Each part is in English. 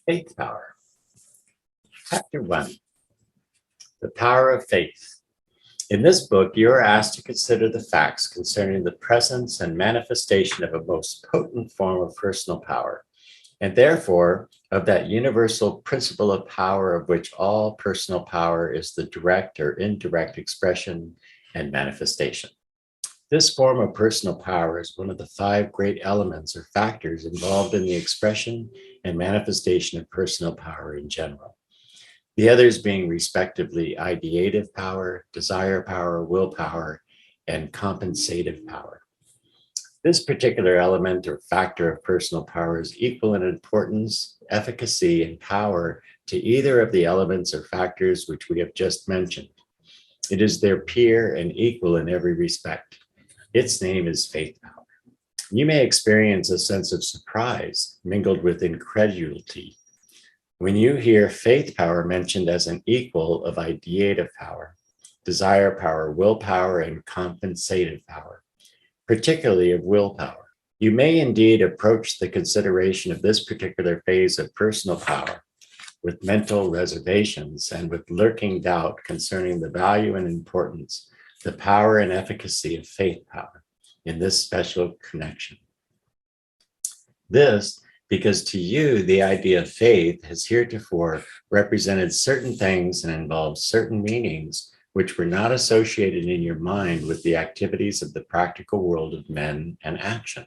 Faith power. Chapter 1, the power of faith. In this book, you are asked to consider the facts concerning the presence and manifestation of a most potent form of personal power, and therefore of that universal principle of power of which all personal power is the direct or indirect expression and manifestation. This form of personal power is one of the 5 great elements or factors involved in the expression and manifestation of personal power in general. The others being respectively ideative power, desire power, willpower, and compensative power. This particular element or factor of personal power is equal in importance, efficacy, and power to either of the elements or factors which we have just mentioned. It is their peer and equal in every respect. Its name is faith power. You may experience a sense of surprise mingled with incredulity when you hear faith power mentioned as an equal of ideative power, desire power, willpower, and compensative power, particularly of willpower. You may indeed approach the consideration of this particular phase of personal power with mental reservations and with lurking doubt concerning the value and importance, the power and efficacy of faith power in this special connection. This because to you, the idea of faith has heretofore represented certain things and involved certain meanings which were not associated in your mind with the activities of the practical world of men and action.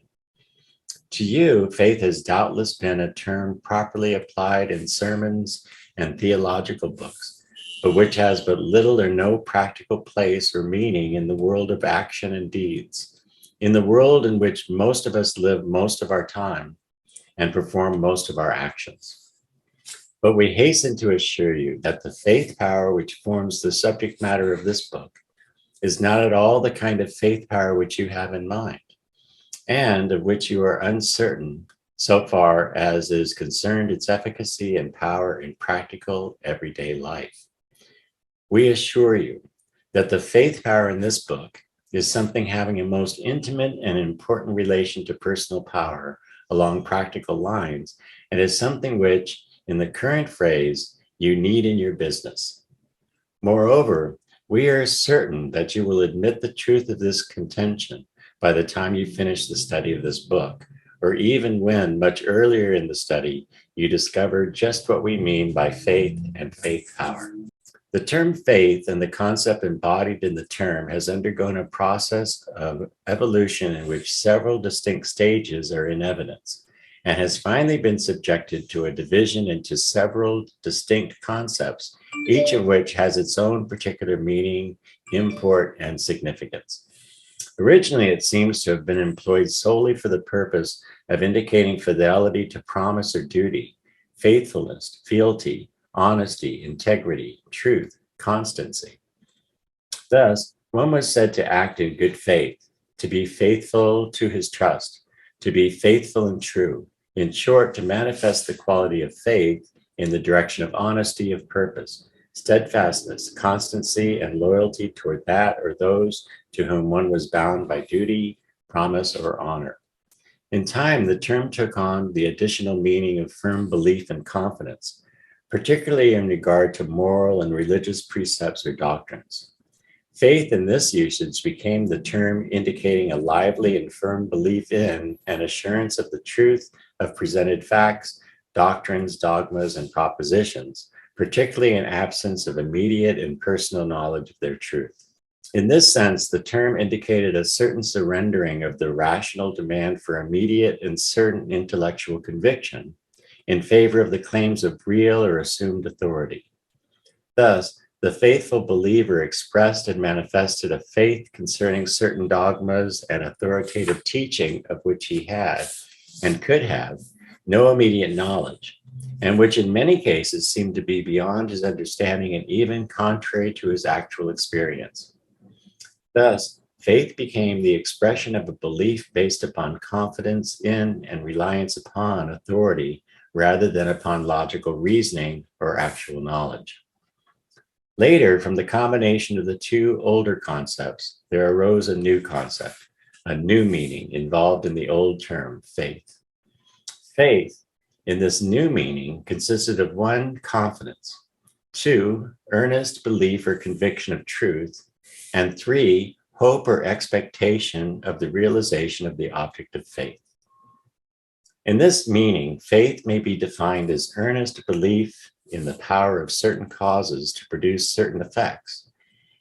To you, faith has doubtless been a term properly applied in sermons and theological books, but which has but little or no practical place or meaning in the world of action and deeds, in the world in which most of us live most of our time and perform most of our actions. But we hasten to assure you that the faith power which forms the subject matter of this book is not at all the kind of faith power which you have in mind, and of which you are uncertain so far as is concerned its efficacy and power in practical everyday life. We assure you that the faith power in this book is something having a most intimate and important relation to personal power along practical lines, and is something which, in the current phrase, you need in your business. Moreover, we are certain that you will admit the truth of this contention by the time you finish the study of this book, or even when, much earlier in the study, you discover just what we mean by faith and faith power. The term faith and the concept embodied in the term has undergone a process of evolution in which several distinct stages are in evidence, and has finally been subjected to a division into several distinct concepts, each of which has its own particular meaning, import, and significance. Originally, it seems to have been employed solely for the purpose of indicating fidelity to promise or duty, faithfulness, fealty, honesty, integrity, truth, constancy. Thus, one was said to act in good faith, to be faithful to his trust, to be faithful and true. In short, to manifest the quality of faith in the direction of honesty of purpose, steadfastness, constancy, and loyalty toward that or those to whom one was bound by duty, promise, or honor. In time, the term took on the additional meaning of firm belief and confidence, particularly in regard to moral and religious precepts or doctrines. Faith in this usage became the term indicating a lively and firm belief in and assurance of the truth of presented facts, doctrines, dogmas, and propositions, particularly in absence of immediate and personal knowledge of their truth. In this sense, the term indicated a certain surrendering of the rational demand for immediate and certain intellectual conviction in favor of the claims of real or assumed authority. Thus, the faithful believer expressed and manifested a faith concerning certain dogmas and authoritative teaching of which he had, and could have, no immediate knowledge, and which in many cases seemed to be beyond his understanding and even contrary to his actual experience. Thus, faith became the expression of a belief based upon confidence in and reliance upon authority rather than upon logical reasoning or actual knowledge. Later, from the combination of the 2 older concepts, there arose a new concept, a new meaning involved in the old term, faith. Faith, in this new meaning consisted of 1, confidence, 2, earnest belief or conviction of truth, and 3, hope or expectation of the realization of the object of faith. In this meaning, faith may be defined as earnest belief in the power of certain causes to produce certain effects,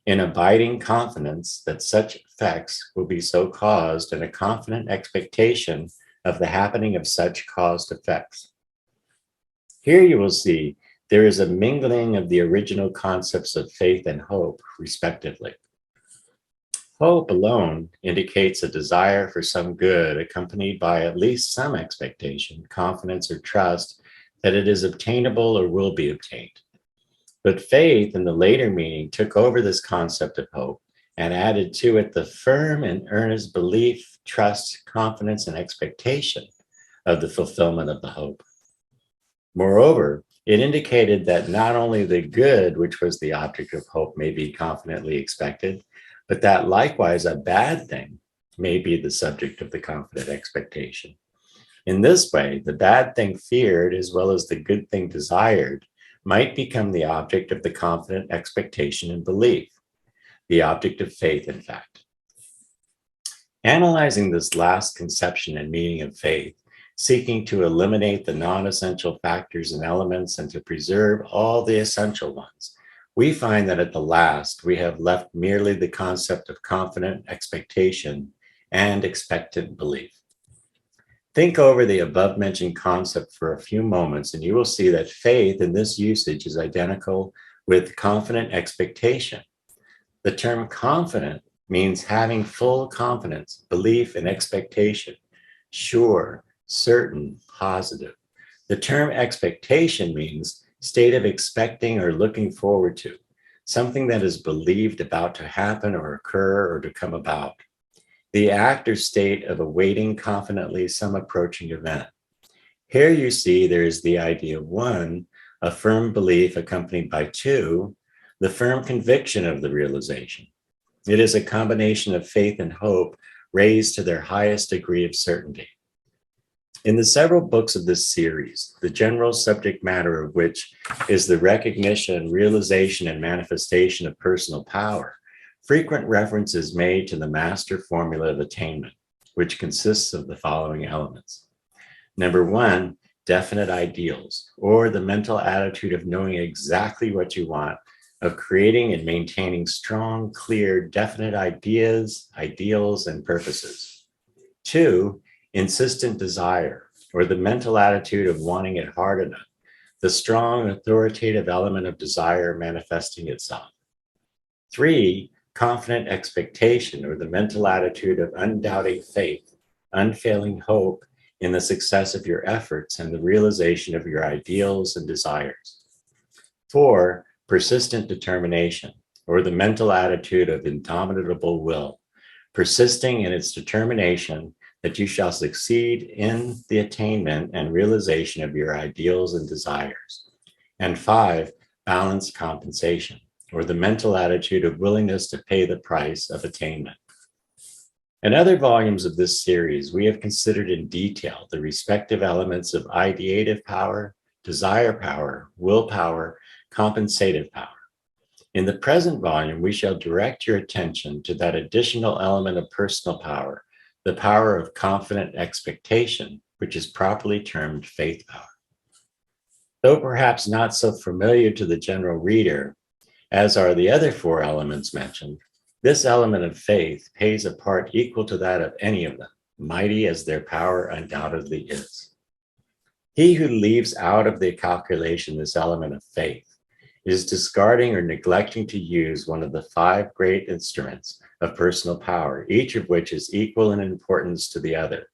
in abiding confidence that such effects will be so caused, and a confident expectation of the happening of such caused effects. Here you will see there is a mingling of the original concepts of faith and hope, respectively. Hope alone indicates a desire for some good accompanied by at least some expectation, confidence, or trust that it is obtainable or will be obtained. But faith, in the later meaning, took over this concept of hope and added to it the firm and earnest belief, trust, confidence, and expectation of the fulfillment of the hope. Moreover, it indicated that not only the good, which was the object of hope, may be confidently expected, but that likewise a bad thing may be the subject of the confident expectation. In this way, the bad thing feared, as well as the good thing desired, might become the object of the confident expectation and belief, the object of faith, in fact. Analyzing this last conception and meaning of faith, seeking to eliminate the non-essential factors and elements and to preserve all the essential ones, we find that at the last, we have left merely the concept of confident expectation and expectant belief. Think over the above-mentioned concept for a few moments, and you will see that faith in this usage is identical with confident expectation. The term confident means having full confidence, belief, and expectation, sure, certain, positive. The term expectation means state of expecting or looking forward to, something that is believed about to happen or occur or to come about. The act or state of awaiting confidently some approaching event. Here you see there is the idea of 1, a firm belief accompanied by 2, the firm conviction of the realization. It is a combination of faith and hope raised to their highest degree of certainty. In the several books of this series, the general subject matter of which is the recognition, realization, and manifestation of personal power, frequent reference is made to the master formula of attainment, which consists of the following elements. Number 1, definite ideals, or the mental attitude of knowing exactly what you want, of creating and maintaining strong, clear, definite ideas, ideals, and purposes. 2, insistent desire, or the mental attitude of wanting it hard enough, the strong, authoritative element of desire manifesting itself. 3, confident expectation, or the mental attitude of undoubting faith, unfailing hope in the success of your efforts and the realization of your ideals and desires. 4, persistent determination, or the mental attitude of indomitable will, persisting in its determination that you shall succeed in the attainment and realization of your ideals and desires. And 5, balanced compensation, or the mental attitude of willingness to pay the price of attainment. In other volumes of this series, we have considered in detail the respective elements of ideative power, desire power, willpower, compensative power. In the present volume, we shall direct your attention to that additional element of personal power, the power of confident expectation, which is properly termed faith power. Though perhaps not so familiar to the general reader, as are the other 4 elements mentioned, this element of faith pays a part equal to that of any of them, mighty as their power undoubtedly is. He who leaves out of the calculation this element of faith is discarding or neglecting to use one of the 5 great instruments of personal power, each of which is equal in importance to the other.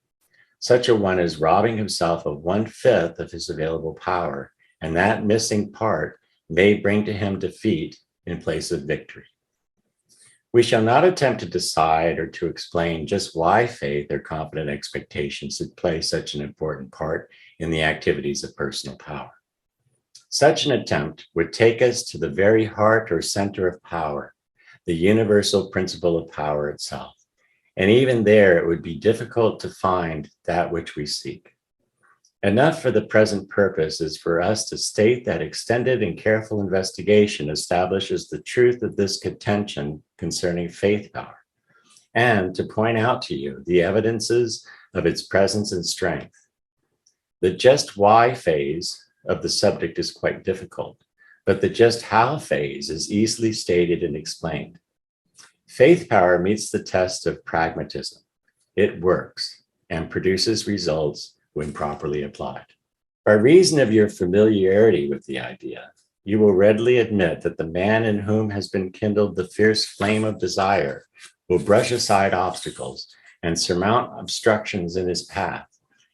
Such a one is robbing himself of 1/5 of his available power, and that missing part may bring to him defeat in place of victory. We shall not attempt to decide or to explain just why faith or confident expectation should play such an important part in the activities of personal power. Such an attempt would take us to the very heart or center of power, the universal principle of power itself. And even there, it would be difficult to find that which we seek. Enough for the present purpose is for us to state that extended and careful investigation establishes the truth of this contention concerning faith power, and to point out to you the evidences of its presence and strength. The just why phase of the subject is quite difficult, but the just how phase is easily stated and explained. Faith power meets the test of pragmatism. It works and produces results when properly applied. By reason of your familiarity with the idea, you will readily admit that the man in whom has been kindled the fierce flame of desire will brush aside obstacles and surmount obstructions in his path.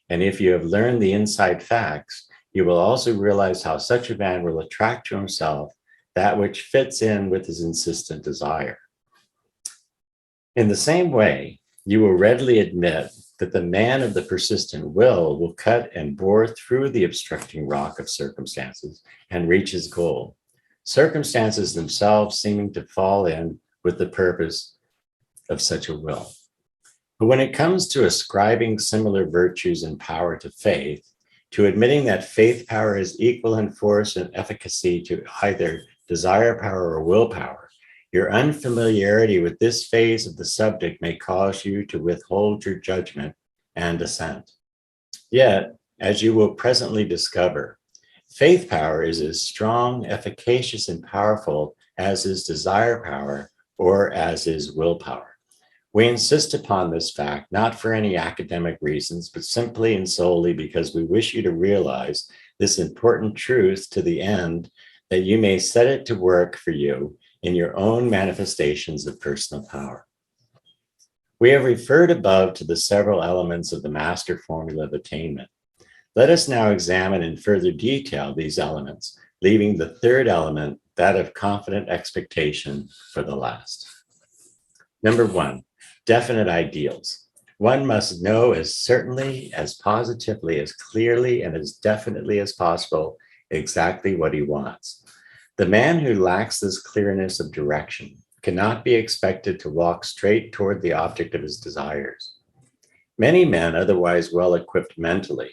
And if you have learned the inside facts, you will also realize how such a man will attract to himself that which fits in with his insistent desire. In the same way, you will readily admit that the man of the persistent will cut and bore through the obstructing rock of circumstances and reach his goal, circumstances themselves seeming to fall in with the purpose of such a will. But when it comes to ascribing similar virtues and power to faith, to admitting that faith power is equal in force and efficacy to either desire power or willpower, your unfamiliarity with this phase of the subject may cause you to withhold your judgment and assent. Yet, as you will presently discover, faith power is as strong, efficacious, and powerful as is desire power or as is willpower. We insist upon this fact not for any academic reasons, but simply and solely because we wish you to realize this important truth to the end that you may set it to work for you in your own manifestations of personal power. We have referred above to the several elements of the master formula of attainment. Let us now examine in further detail these elements, leaving the third element, that of confident expectation, for the last. Number one, definite ideals. One must know as certainly, as positively, as clearly, and as definitely as possible exactly what he wants. The man who lacks this clearness of direction cannot be expected to walk straight toward the object of his desires. Many men, otherwise well equipped mentally,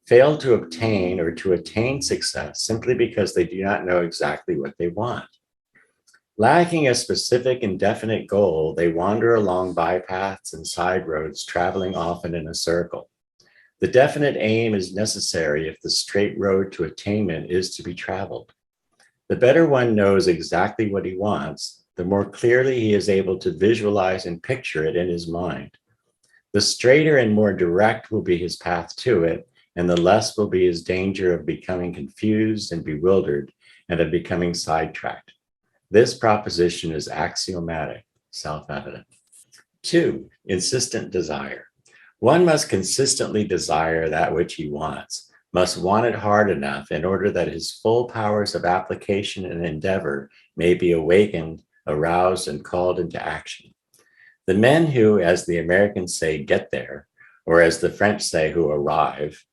fail to obtain or to attain success simply because they do not know exactly what they want. Lacking a specific and definite goal, they wander along bypaths and side roads, traveling often in a circle. The definite aim is necessary if the straight road to attainment is to be traveled. The better one knows exactly what he wants, the more clearly he is able to visualize and picture it in his mind. The straighter and more direct will be his path to it, and the less will be his danger of becoming confused and bewildered and of becoming sidetracked. This proposition is axiomatic, self-evident. 2, insistent desire. One must consistently desire that which he wants, must want it hard enough in order that his full powers of application and endeavor may be awakened, aroused, and called into action. The men who, as the Americans say, get there, or as the French say, who arrive,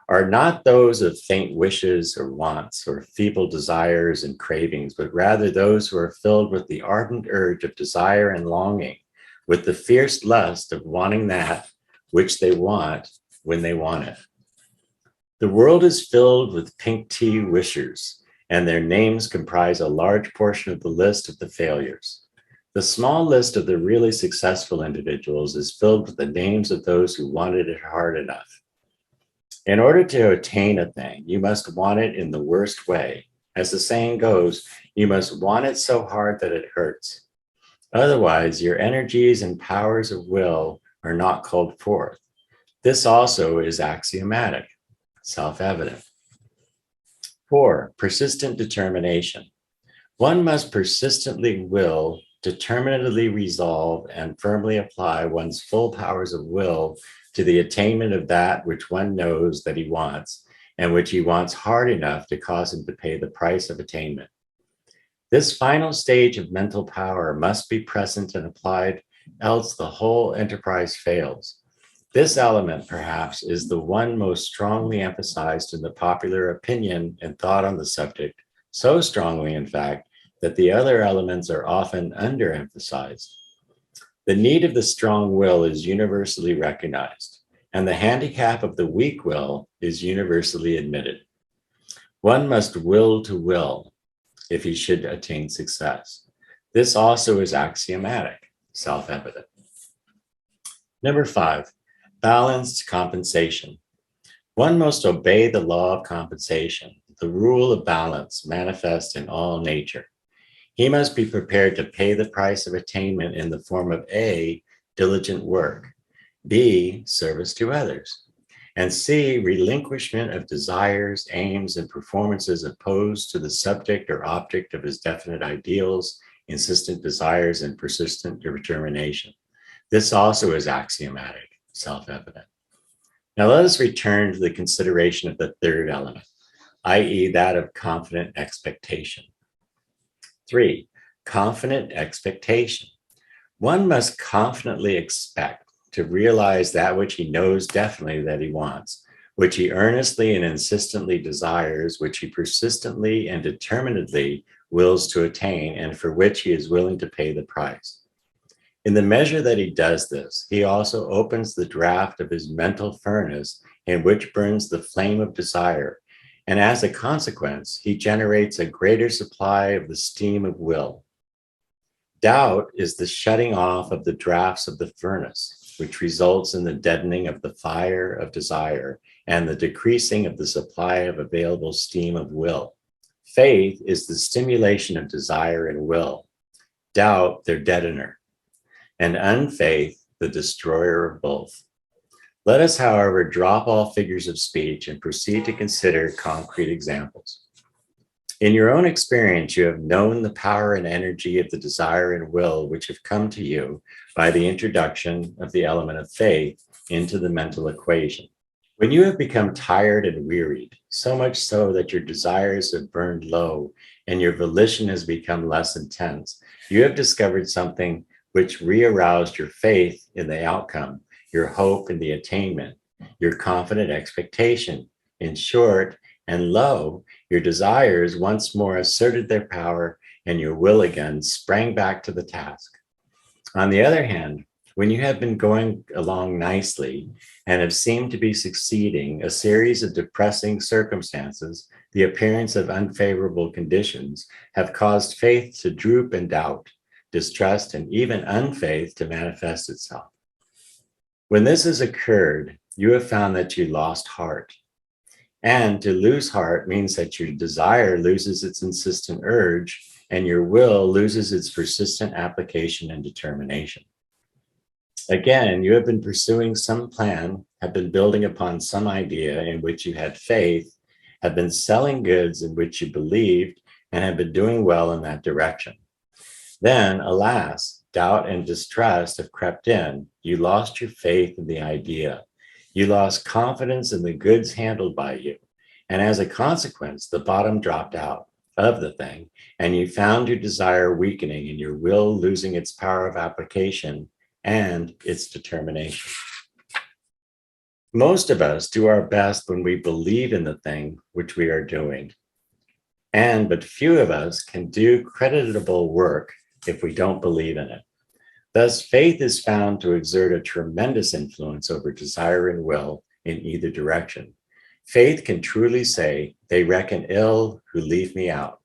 are not those of faint wishes or wants or feeble desires and cravings, but rather those who are filled with the ardent urge of desire and longing, with the fierce lust of wanting that which they want when they want it. The world is filled with pink tea wishers, and their names comprise a large portion of the list of the failures. The small list of the really successful individuals is filled with the names of those who wanted it hard enough. In order to attain a thing, you must want it in the worst way. As the saying goes, you must want it so hard that it hurts. Otherwise, your energies and powers of will are not called forth. This also is axiomatic, self-evident. 4, persistent determination. One must persistently will, determinedly resolve, and firmly apply one's full powers of will to the attainment of that which one knows that he wants, and which he wants hard enough to cause him to pay the price of attainment. This final stage of mental power must be present and applied, else the whole enterprise fails. This element, perhaps, is the one most strongly emphasized in the popular opinion and thought on the subject, so strongly, in fact, that the other elements are often underemphasized. The need of the strong will is universally recognized, and the handicap of the weak will is universally admitted. One must will to will if he should attain success. This also is axiomatic, self-evident. Number 5, balanced compensation. One must obey the law of compensation, the rule of balance manifest in all nature. He must be prepared to pay the price of attainment in the form of A, diligent work, B, service to others, and C, relinquishment of desires, aims, and performances opposed to the subject or object of his definite ideals, insistent desires, and persistent determination. This also is axiomatic, self-evident. Now let us return to the consideration of the third element, i.e. that of confident expectation. 3, confident expectation. One must confidently expect to realize that which he knows definitely that he wants, which he earnestly and insistently desires, which he persistently and determinedly wills to attain, and for which he is willing to pay the price. In the measure that he does this, he also opens the draft of his mental furnace in which burns the flame of desire, and as a consequence, he generates a greater supply of the steam of will. Doubt is the shutting off of the drafts of the furnace, which results in the deadening of the fire of desire and the decreasing of the supply of available steam of will. Faith is the stimulation of desire and will, doubt their deadener, and unfaith the destroyer of both. Let us, however, drop all figures of speech and proceed to consider concrete examples. In your own experience, you have known the power and energy of the desire and will which have come to you by the introduction of the element of faith into the mental equation. When you have become tired and wearied, so much so that your desires have burned low and your volition has become less intense, you have discovered something which re-aroused your faith in the outcome, your hope in the attainment, your confident expectation. In short, and lo, your desires once more asserted their power and your will again sprang back to the task. On the other hand, when you have been going along nicely and have seemed to be succeeding, a series of depressing circumstances, the appearance of unfavorable conditions, have caused faith to droop and doubt, distrust, and even unfaith to manifest itself. When this has occurred, you have found that you lost heart. And to lose heart means that your desire loses its insistent urge and your will loses its persistent application and determination. Again, you have been pursuing some plan, have been building upon some idea in which you had faith, have been selling goods in which you believed, and have been doing well in that direction. Then, alas, doubt and distrust have crept in. You lost your faith in the idea. You lost confidence in the goods handled by you. And as a consequence, the bottom dropped out of the thing, and you found your desire weakening and your will losing its power of application and its determination. Most of us do our best when we believe in the thing which we are doing. But few of us can do creditable work if we don't believe in it. Thus, faith is found to exert a tremendous influence over desire and will in either direction. Faith can truly say, "They reckon ill who leave me out."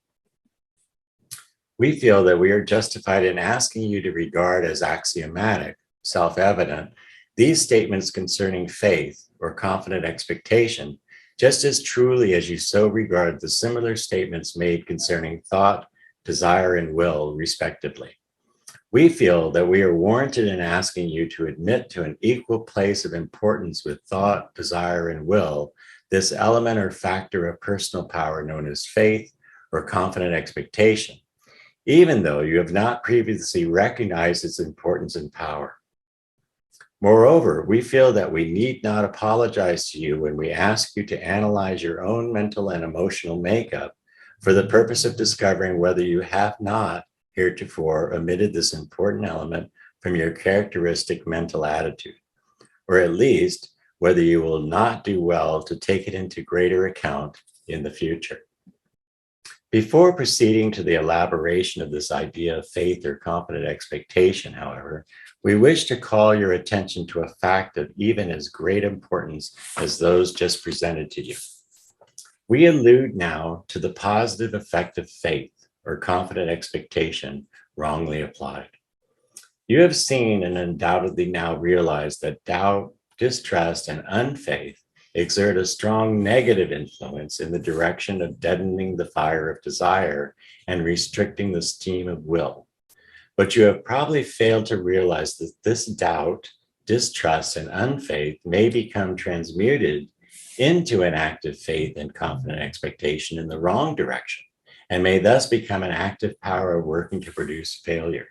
We feel that we are justified in asking you to regard as axiomatic, self-evident, these statements concerning faith or confident expectation, just as truly as you so regard the similar statements made concerning thought, desire, and will, respectively. We feel that we are warranted in asking you to admit to an equal place of importance with thought, desire, and will, this element or factor of personal power known as faith or confident expectation, even though you have not previously recognized its importance and power. Moreover, we feel that we need not apologize to you when we ask you to analyze your own mental and emotional makeup for the purpose of discovering whether you have not heretofore omitted this important element from your characteristic mental attitude, or at least whether you will not do well to take it into greater account in the future. Before proceeding to the elaboration of this idea of faith or confident expectation, however, we wish to call your attention to a fact of even as great importance as those just presented to you. We allude now to the positive effect of faith or confident expectation wrongly applied. You have seen and undoubtedly now realize that doubt, distrust, and unfaith exert a strong negative influence in the direction of deadening the fire of desire and restricting the steam of will. But you have probably failed to realize that this doubt, distrust, and unfaith may become transmuted into an active faith and confident expectation in the wrong direction, and may thus become an active power working to produce failure,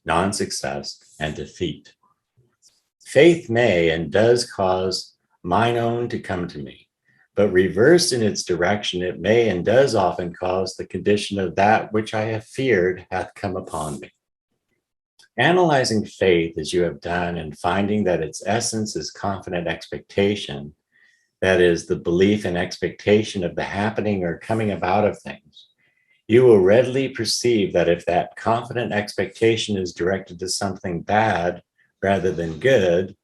non-success, and defeat. Faith may and does cause mine own to come to me, but reversed in its direction, it may and does often cause the condition of that which I have feared hath come upon me. Analyzing faith as you have done and finding that its essence is confident expectation, that is, the belief and expectation of the happening or coming about of things, you will readily perceive that if that confident expectation is directed to something bad rather than good,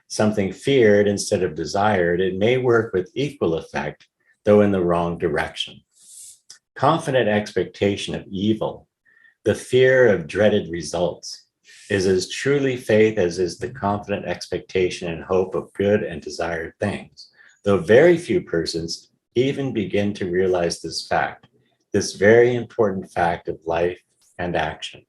something feared instead of desired, it may work with equal effect, though in the wrong direction. Confident expectation of evil, the fear of dreaded results, is as truly faith as is the confident expectation and hope of good and desired things, though very few persons even begin to realize this fact, this very important fact of life and action.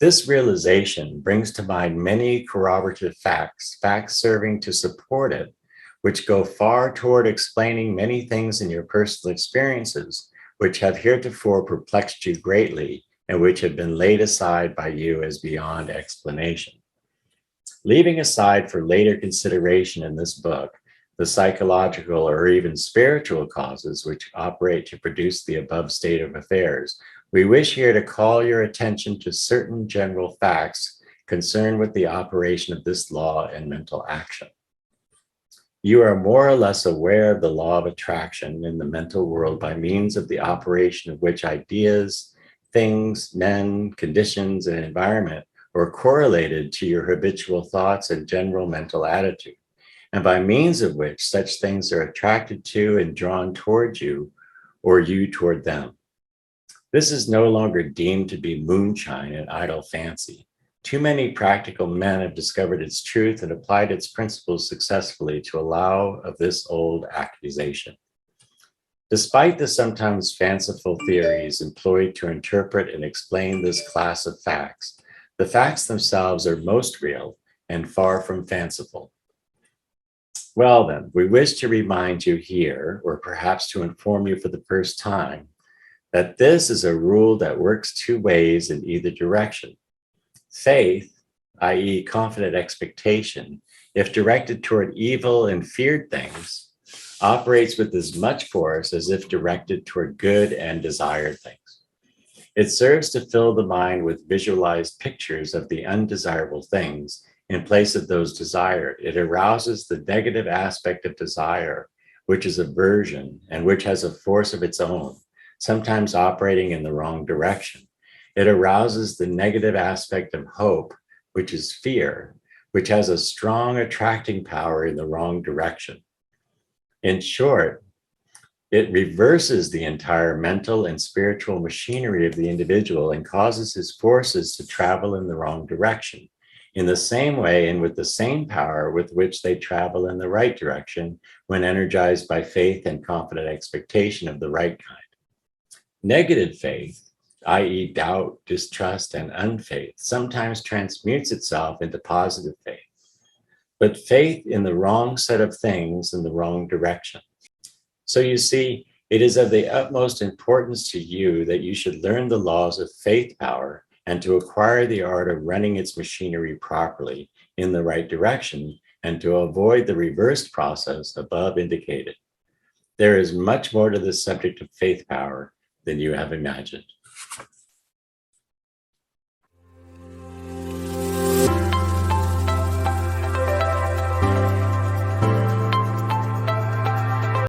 This realization brings to mind many corroborative facts serving to support it, which go far toward explaining many things in your personal experiences, which have heretofore perplexed you greatly and which have been laid aside by you as beyond explanation. Leaving aside for later consideration in this book the psychological or even spiritual causes which operate to produce the above state of affairs, we wish here to call your attention to certain general facts concerned with the operation of this law and mental action. You are more or less aware of the law of attraction in the mental world by means of the operation of which ideas, things, men, conditions, and environment are correlated to your habitual thoughts and general mental attitude, and by means of which such things are attracted to and drawn toward you, or you toward them. This is no longer deemed to be moonshine and idle fancy. Too many practical men have discovered its truth and applied its principles successfully to allow of this old accusation. Despite the sometimes fanciful theories employed to interpret and explain this class of facts, the facts themselves are most real and far from fanciful. Well then, we wish to remind you here, or perhaps to inform you for the first time, that this is a rule that works two ways in either direction. Faith, i.e. confident expectation, if directed toward evil and feared things, operates with as much force as if directed toward good and desired things. It serves to fill the mind with visualized pictures of the undesirable things in place of those desired. It arouses the negative aspect of desire, which is aversion and which has a force of its own, sometimes operating in the wrong direction. It arouses the negative aspect of hope, which is fear, which has a strong attracting power in the wrong direction. In short, it reverses the entire mental and spiritual machinery of the individual and causes his forces to travel in the wrong direction, in the same way and with the same power with which they travel in the right direction when energized by faith and confident expectation of the right kind. Negative faith, i.e. doubt, distrust, and unfaith, sometimes transmutes itself into positive faith, but faith in the wrong set of things in the wrong direction. So you see, it is of the utmost importance to you that you should learn the laws of faith power and to acquire the art of running its machinery properly in the right direction and to avoid the reversed process above indicated. There is much more to this subject of faith power than you have imagined.